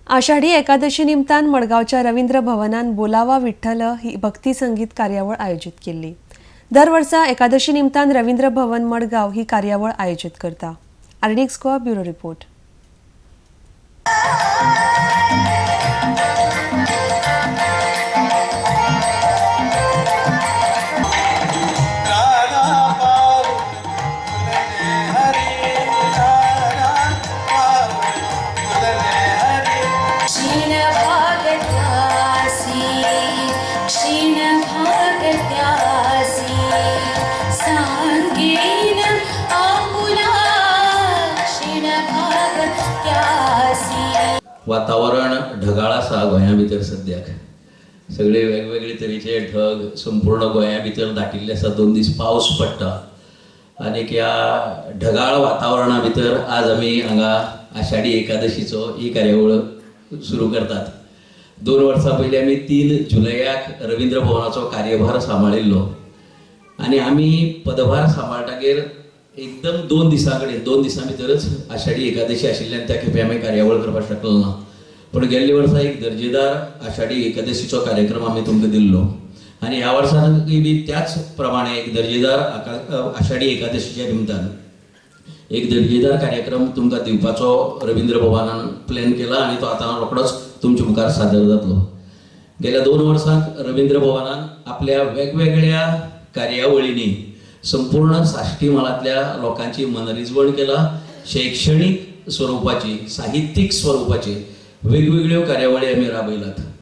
आषाढी एकादशी निमतान मडगावच्या रवींद्र भवनान बोलावा विठ्ठल ही भक्ती संगीत कार्यावळ आयोजित केली। दर वर्सा एकादशी निमतान रवींद्र भवन मडगाव ही कार्यावळ आयोजित करता। RDX Goa bureau report. वातावरण ढगाळ आसा गोंया भितर सद्याक सगळे वेगवेगळे तरेचे ढग संपूर्ण गोंया भितर दाटिल्ले आसा। 2 दीस पावस पडटा आनी ह्या ढगाळ वातावरणा भितर आज आमी हांगा आषाढी एकादशीचो ही कार्यावळ सुरू करतात। 2 वर्सां पयलीं आमी 3 जुलयाक रवींद्र भवनाचो कार्यभार सांबाळिल्लो आनी आमी पदभार सांबाळटकीर एकदम 2 दिसां भितरच आषाढी एकादशी आशिल्ल्यान त्या खेपे आमी कार्यावळ करपाक शकलो ना। पण गेल्ले वर्सा एक दर्जेदार आषाढी एकादशीचो कार्यक्रम आमी तुमकां दिल्लो आनी ह्या वर्सांकय बी त्याच प्रमाणे एक दर्जेदार आषाढी एकादशीच्या निमतान एक दर्जेदार कार्यक्रम तुमकां दिवपाचो रवींद्र भवनान प्लॅन केला आनी तो आतां रोखडोच तुमचे मुखार सादर जातलो। गेल्या 2 वर्सांक रवींद्र भवनान आपल्या वेगवेगळ्या कार्यावळींनी संपूर्ण साश्टी माळांतल्या लोकांची मनरिजवण केला। शैक्षणिक स्वरूपाची, साहित्यीक स्वरूपाची वेगवेगळ्यो कार्यावळी आमी राबयल्यात।